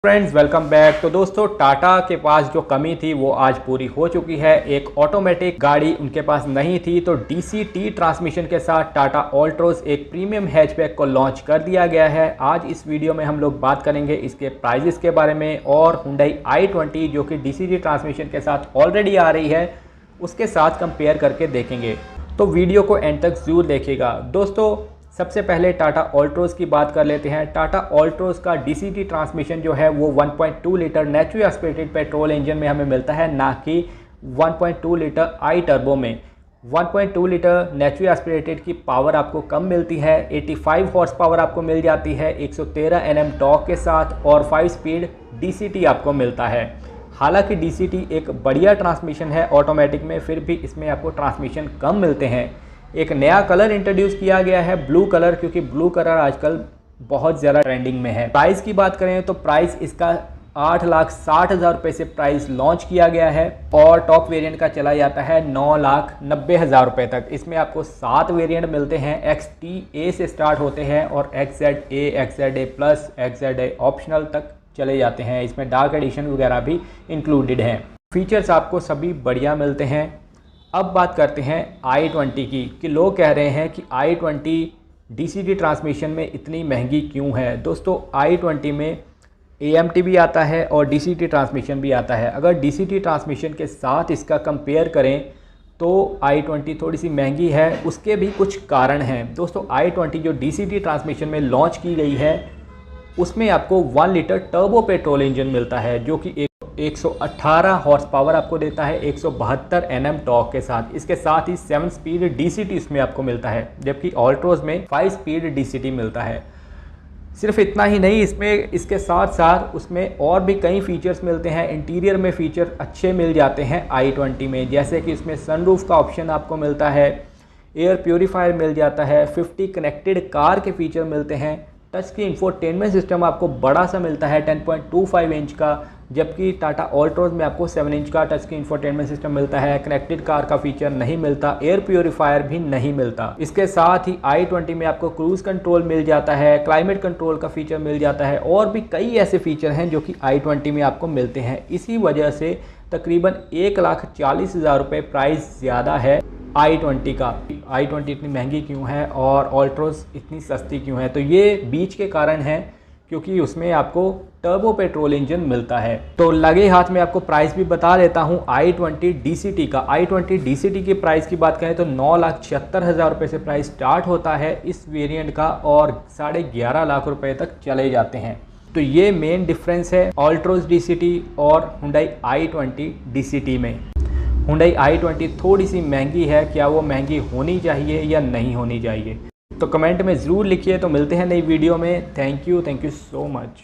Friends welcome back. तो दोस्तों टाटा के पास जो कमी थी वो आज पूरी हो चुकी है। एक ऑटोमेटिक गाड़ी उनके पास नहीं थी, तो DCT ट्रांसमिशन के साथ टाटा ऑल्ट्रोज एक प्रीमियम हैचबैक को लॉन्च कर दिया गया है। आज इस वीडियो में हम लोग बात करेंगे इसके प्राइजेस के बारे में और Hyundai i20 जो कि DCT ट्रांसमिशन के साथ ऑलरेडी आ रही है उसके साथ कंपेयर करके देखेंगे। तो वीडियो को एंड तक जरूर देखिएगा। दोस्तों सबसे पहले टाटा ऑल्ट्रोज की बात कर लेते हैं। टाटा ऑल्ट्रोज का DCT ट्रांसमिशन जो है वो 1.2 litre naturally aspirated petrol engine में हमें मिलता है, ना कि 1.2 लीटर आई टर्बो में। 1.2 लीटर नेचुरली एस्पिरेटेड की पावर आपको कम मिलती है, 85 हॉर्स पावर आपको मिल जाती है 113 Nm टॉर्क के साथ, और 5 स्पीड DCT आपको मिलता है। हालांकि DCT एक बढ़िया ट्रांसमिशन है ऑटोमेटिक में, फिर भी इसमें आपको ट्रांसमिशन कम मिलते हैं। एक नया कलर इंट्रोड्यूस किया गया है, ब्लू कलर, क्योंकि ब्लू कलर आजकल बहुत ज़्यादा ट्रेंडिंग में है। प्राइस की बात करें तो प्राइस इसका 8,60,000 रुपये से प्राइस लॉन्च किया गया है और टॉप वेरिएंट का चला जाता है 9,90,000 रुपये तक। इसमें आपको 7 वेरिएंट मिलते हैं, XTA से स्टार्ट होते हैं और XZA, XZA plus, XZA optional तक चले जाते हैं। इसमें डार्क एडिशन वगैरह भी इंक्लूडेड हैं। फीचर्स आपको सभी बढ़िया मिलते हैं। अब बात करते हैं i20 की, कि लोग कह रहे हैं कि i20 DCT ट्रांसमिशन में इतनी महंगी क्यों है। दोस्तों i20 में AMT भी आता है और DCT ट्रांसमिशन भी आता है। अगर DCT ट्रांसमिशन के साथ इसका कंपेयर करें तो i20 थोड़ी सी महंगी है। उसके भी कुछ कारण हैं। दोस्तों i20 जो DCT ट्रांसमिशन में लॉन्च की गई है उसमें आपको 1 लीटर टर्बो पेट्रोल इंजन मिलता है जो कि 118 हॉर्स पावर आपको देता है 172 Nm टॉर्क के साथ। इसके साथ ही 7 स्पीड DCT इसमें आपको मिलता है, जबकि ऑल्ट्रोज में 5 स्पीड DCT मिलता है। सिर्फ इतना ही नहीं, इसके साथ साथ उसमें और भी कई फीचर्स मिलते हैं। इंटीरियर में फीचर अच्छे मिल जाते हैं i20 में, जैसे कि इसमें सनरूफ का ऑप्शन आपको मिलता है, एयर प्योरीफायर मिल जाता है, 50 कनेक्टेड कार के फीचर मिलते हैं, टच स्क्रीन इंफोटेनमेंट सिस्टम आपको बड़ा सा मिलता है 10.25 इंच का, जबकि टाटा ऑल्ट्रोज में आपको 7 इंच का टच स्क्रीन इंफोटेनमेंट सिस्टम मिलता है। कनेक्टेड कार का फीचर नहीं मिलता, एयर प्योरीफायर भी नहीं मिलता। इसके साथ ही i20 में आपको क्रूज कंट्रोल मिल जाता है, क्लाइमेट कंट्रोल का फीचर मिल जाता है, और भी कई ऐसे फीचर हैं जो कि i20 में आपको मिलते हैं। इसी वजह से तकरीबन 1,40,000 रुपये प्राइस ज़्यादा है i20 का। i20 इतनी महंगी क्यों है और ऑल्ट्रोज इतनी सस्ती क्यों है, तो ये बीच के कारण है, क्योंकि उसमें आपको टर्बो पेट्रोल इंजन मिलता है। तो लगे हाथ में आपको प्राइस भी बता देता हूँ i20 DCT का। i20 DCT की प्राइस की बात करें तो 9,76,000 रुपये से प्राइस स्टार्ट होता है इस वेरिएंट का, और 11.5 लाख रुपए तक चले जाते हैं। तो ये मेन डिफरेंस है ऑल्ट्रोज DCT और Hyundai i20 DCT में। Hyundai i20 थोड़ी सी महंगी है, क्या वो महंगी होनी चाहिए या नहीं होनी चाहिए, तो कमेंट में ज़रूर लिखिए। तो मिलते हैं नई वीडियो में। Thank you so much.